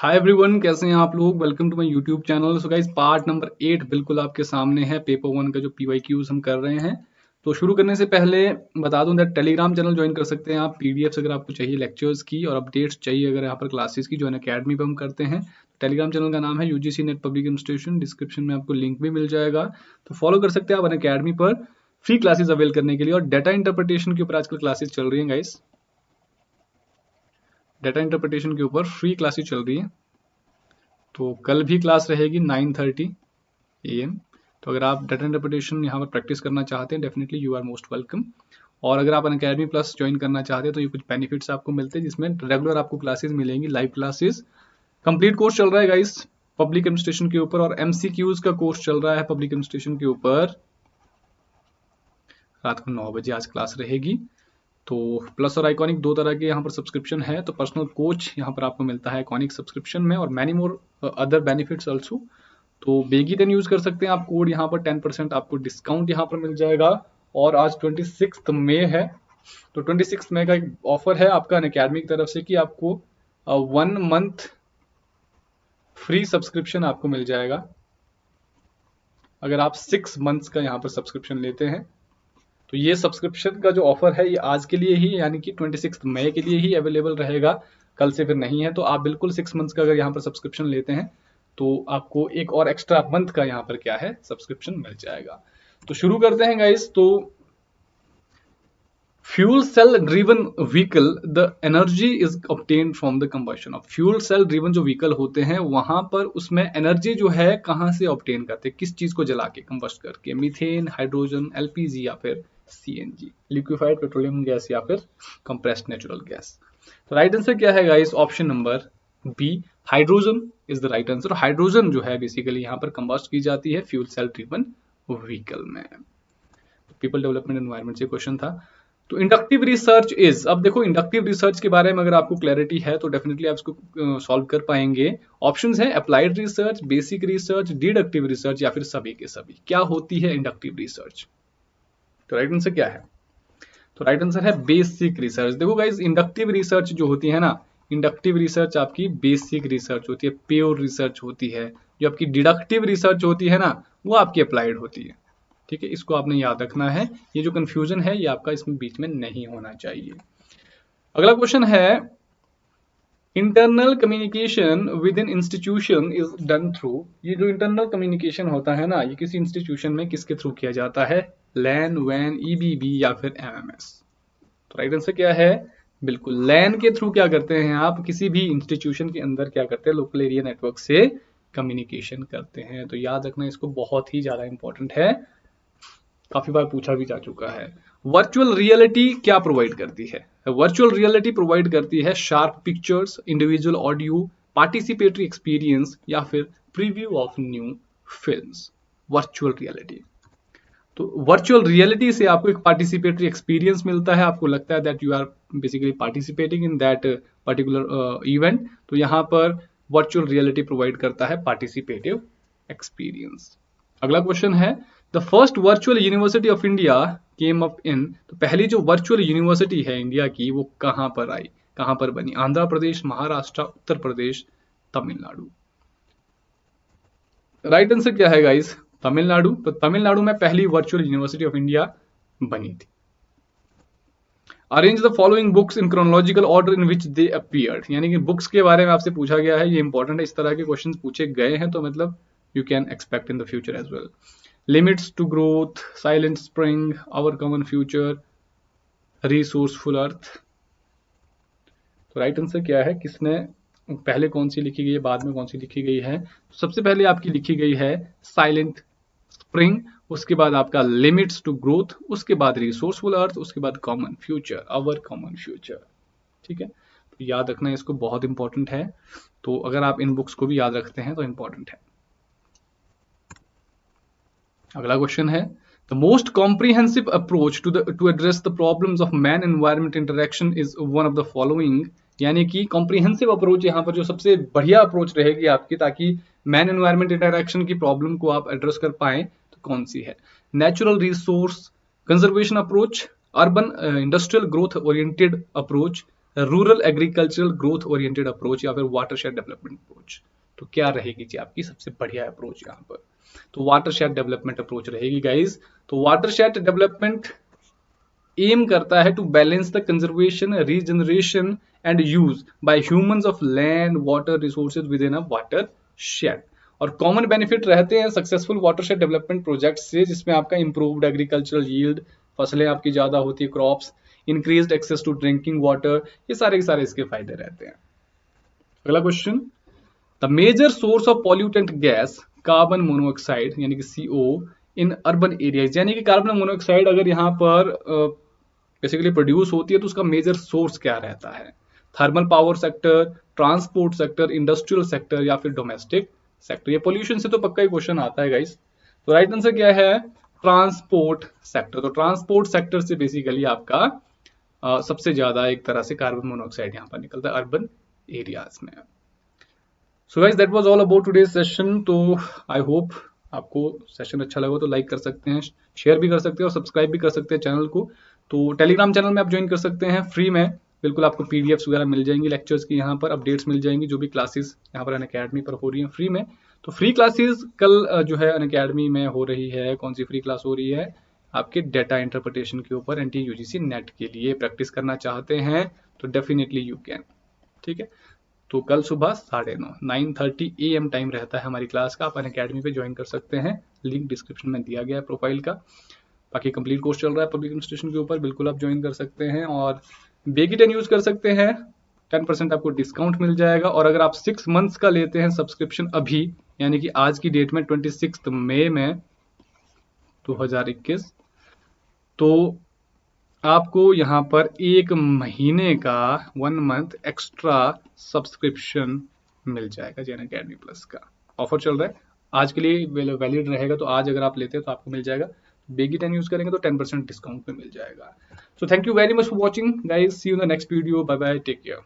Hi everyone, कैसे हैं आप लोग। Welcome to my YouTube channel. So guys, part number 8 बिल्कुल आपके सामने है। पेपर 1 का जो PYQs हम कर रहे हैं। तो शुरू करने से पहले बता दूं दैट टेलीग्राम चैनल ज्वाइन कर सकते हैं आप। पीडीएफ्स अगर आपको चाहिए लेक्चर्स की और अपडेट्स चाहिए अगर यहाँ पर क्लासेस की, ज्वाइन अकेडमी पर हम करते हैं। टेलीग्राम चैनल का नाम है UGC net public institution. Description में आपको लिंक भी मिल जाएगा, तो फॉलो कर सकते हैं आप अकेडमी पर फ्री क्लासेस अवेल करने के लिए। और डाटा इंटरप्रिटेशन के ऊपर आजकल क्लासेस चल रही हैं गाइस। डाटा इंटरप्रिटेशन के ऊपर फ्री क्लासेस चल रही है। तो कल भी क्लास रहेगी 9:30 AM। तो अगर आप डाटा इंटरप्रिटेशन यहाँ पर प्रैक्टिस करना चाहते हैं, definitely you are most welcome. और अगर आप अनअकैडमी प्लस ज्वाइन करना चाहते हैं तो ये कुछ बेनिफिट्स आपको मिलते हैं, जिसमें रेगुलर आपको क्लासेस मिलेंगी, लाइव क्लासेस। कंप्लीट कोर्स चल रहा है गाइस पब्लिक एडमिनिस्ट्रेशन के ऊपर, और MCQs का कोर्स चल रहा है पब्लिक एडमिनिस्ट्रेशन के ऊपर। रात को 9 बजे आज क्लास रहेगी। तो प्लस और आइकॉनिक दो तरह के यहाँ पर सब्सक्रिप्शन है। तो पर्सनल कोच यहाँ पर आपको मिलता है आइकॉनिक सब्सक्रिप्शन में, और many more other benefits also. तो बेगी 10 यूज कर सकते हैं आप। कोड यहाँ पर 10% आपको डिस्काउंट यहाँ पर मिल जाएगा। और आज 26 मई है, तो 26 मई का एक ऑफर है आपका अनअकैडमी की तरफ से कि आपको 1 मंथ फ्री सब्सक्रिप्शन आपको मिल जाएगा अगर आप 6 मंथ्स का यहाँ पर सब्सक्रिप्शन लेते हैं। तो ये सब्सक्रिप्शन का जो ऑफर है ये आज के लिए ही, यानी कि 26 मई के लिए ही अवेलेबल रहेगा, कल से फिर नहीं है। तो आप बिल्कुल 6 मंथ्स का अगर यहाँ पर सब्सक्रिप्शन लेते हैं तो आपको एक और एक्स्ट्रा मंथ का यहाँ पर क्या है सब्सक्रिप्शन मिल जाएगा। तो शुरू करते हैं गाइस। तो fuel cell driven vehicle, the energy is obtained from the combustion of fuel cell driven जो व्हीकल होते हैं वहां पर उसमें एनर्जी जो है कहां से ऑब्टेन करते हैं, किस चीज को जला के, कंबस्ट करके। मीथेन, हाइड्रोजन, LPG या फिर CNG, लिक्विफाइड पेट्रोलियम गैस या फिर कंप्रेस्ड नेचुरल गैस। तो राइट आंसर क्या है guys? Option number B, hydrogen is the right answer. Hydrogen जो है बेसिकली यहाँ पर कंबस्ट की जाती है फ्यूल सेल ड्रिवन व्हीकल में। पीपल डेवलपमेंट एनवायरमेंट से क्वेश्चन था। तो इंडक्टिव रिसर्च इज, अब देखो इंडक्टिव रिसर्च के बारे में अगर आपको क्लैरिटी है तो डेफिनेटली आप इसको सॉल्व कर पाएंगे। ऑप्शंस है applied research, basic research, deductive research या फिर सभी के सभी। क्या होती है इंडक्टिव रिसर्च? तो राइट आंसर क्या है? तो राइट आंसर है बेसिक रिसर्च। देखो गाइज, इंडक्टिव रिसर्च जो होती है ना, इंडक्टिव रिसर्च आपकी बेसिक रिसर्च होती है, प्योर रिसर्च होती है। जो आपकी डिडक्टिव रिसर्च होती है ना, वो आपकी अप्लाइड होती है। ठीक है, इसको आपने याद रखना है। ये जो कंफ्यूजन है ये आपका इसमें बीच में नहीं होना चाहिए। अगला क्वेश्चन है, internal communication with in institution is done through. ये जो इंटरनल कम्युनिकेशन होता है ना, ये किसी इंस्टीट्यूशन में किसके थ्रू किया जाता है? लैन, वैन, EBB या फिर MMS। तो राइट आंसर क्या है? बिल्कुल लैन के थ्रू क्या करते हैं आप, किसी भी इंस्टीट्यूशन के अंदर क्या करते हैं, लोकल एरिया नेटवर्क से कम्युनिकेशन करते हैं। तो याद रखना, इसको बहुत ही ज्यादा इंपॉर्टेंट है, काफी बार पूछा भी जा चुका है। वर्चुअल रियलिटी क्या प्रोवाइड करती है? वर्चुअल रियलिटी प्रोवाइड करती है sharp pictures, individual audio, participatory experience या फिर preview of new films. Virtual reality, तो वर्चुअल रियलिटी से आपको एक पार्टिसिपेटरी एक्सपीरियंस मिलता है, आपको लगता है that you are basically participating in that particular event. तो यहाँ पर वर्चुअल रियलिटी प्रोवाइड करता है पार्टिसिपेटिव एक्सपीरियंस। अगला क्वेश्चन है, the first virtual university of India came up in. तो पहली जो वर्चुअल यूनिवर्सिटी है इंडिया की वो कहां पर आई, कहां पर बनी? आंध्र प्रदेश, महाराष्ट्र, उत्तर प्रदेश, तमिलनाडु। राइट आंसर क्या है गाइस? तमिलनाडु। तो तमिलनाडु में पहली वर्चुअल यूनिवर्सिटी ऑफ इंडिया बनी थी। Arrange the following books in chronological order in which they appeared, यानी कि बुक्स के बारे में आपसे पूछा गया है, ये इंपॉर्टेंट है। इस तरह के क्वेश्चंस पूछे गए हैं तो मतलब you can expect in the future as well. Limits to growth, silent spring, our common future, resourceful earth. तो राइट आंसर क्या है? किसने पहले कौन सी लिखी गई है, बाद में कौन सी लिखी गई है? सबसे पहले आपकी लिखी गई है साइलेंट स्प्रिंग, उसके बाद आपका लिमिट्स टू ग्रोथ, उसके बाद रिसोर्सफुल अर्थ, उसके बाद common future, our common future. ठीक है, तो याद रखना इसको, बहुत इंपॉर्टेंट है। तो अगर आप इन बुक्स को भी याद रखते हैं तो इंपॉर्टेंट है। अगला क्वेश्चन है, the most comprehensive approach to address the problems of man environment interaction is one of the following. यानी कि कॉम्प्रिहेंसिव अप्रोच यहाँ पर जो सबसे बढ़िया अप्रोच रहेगी आपकी, ताकि मैन एनवायरमेंट इंटरेक्शन की प्रॉब्लम को आप एड्रेस कर पाए, तो कौन सी है? Natural resource conservation approach, urban industrial growth oriented approach, rural agricultural growth oriented approach या फिर वाटरशेड डेवलपमेंट अप्रोच। तो क्या रहेगी जी आपकी सबसे बढ़िया अप्रोच यहाँ पर? तो वाटरशेड डेवलपमेंट अप्रोच रहेगी गाइस। तो वाटरशेड डेवलपमेंट एम करता है to balance the conservation, regeneration and use by humans of land water resources within a watershed. और कॉमन बेनिफिट रहते हैं सक्सेसफुल वाटरशेड डेवलपमेंट प्रोजेक्ट से, जिसमें आपका इंप्रूव्ड एग्रीकल्चरल यील्ड, फसलें आपकी ज्यादा होती है, crops, increased access to drinking water, ये सारे के सारे इसके फायदे रहते हैं। अगला question, the major source of pollutant gas carbon monoxide यानी कि CO इन अर्बन एरियाज, यानी कि कार्बन मोनोऑक्साइड अगर यहाँ पर बेसिकली प्रोड्यूस होती है तो उसका मेजर सोर्स क्या रहता है? Thermal power sector, transport sector, industrial sector या फिर डोमेस्टिक सेक्टर? ये पोल्यूशन से तो पक्का ही क्वेश्चन आता है गाइस। तो राइट आंसर क्या है? Transport sector. तो ट्रांसपोर्ट सेक्टर से बेसिकली आपका सबसे ज्यादा एक तरह से कार्बन मोनोऑक्साइड यहाँ पर निकलता है अर्बन एरियाज में। So guys that was all about today's session. तो आई होप आपको सेशन अच्छा लगा तो लाइक कर सकते हैं, शेयर भी कर सकते हैं और सब्सक्राइब भी कर सकते हैं चैनल को। तो टेलीग्राम चैनल में आप ज्वाइन कर सकते हैं फ्री में, बिल्कुल आपको पीडीएफ्स वगैरह मिल जाएंगी, लेक्चर्स की यहाँ पर अपडेट्स मिल जाएंगी, जो भी क्लासेस यहाँ पर अनअकैडमी पर हो रही हैं फ्री में। तो फ्री क्लासेस कल जो है अनअकैडमी में हो रही है। कौन सी फ्री क्लास हो रही है? आपके डेटा इंटरप्रिटेशन के ऊपर एनटीए यूजीसी नेट के लिए प्रैक्टिस करना चाहते हैं तो डेफिनेटली यू कैन। ठीक है, तो कल सुबह 9:30 AM टाइम रहता है हमारी क्लास का। आप अनअकैडमी पे ज्वाइन कर सकते हैं, लिंक डिस्क्रिप्शन में दिया गया है प्रोफाइल का। बाकी कंप्लीट कोर्स चल रहा है पब्लिक एडमिनिस्ट्रेशन के ऊपर, बिल्कुल आप ज्वाइन कर सकते हैं और बेगी 10 यूज कर सकते हैं, 10% आपको डिस्काउंट मिल जाएगा। और अगर आप 6 मंथ्स का लेते हैं सब्सक्रिप्शन अभी, यानी कि आज की डेट में 26 मई में 2021, तो आपको यहाँ पर एक महीने का 1 मंथ एक्स्ट्रा सब्सक्रिप्शन मिल जाएगा जी अनअकैडमी प्लस का। ऑफर चल रहा है, आज के लिए वैलिड रहेगा। तो आज अगर आप लेते हैं तो आपको मिल जाएगा, बेगी 10 यूज करेंगे तो 10% डिस्काउंट में मिल जाएगा। So thank you very much for watching guys, see you in the next video, bye bye, take care.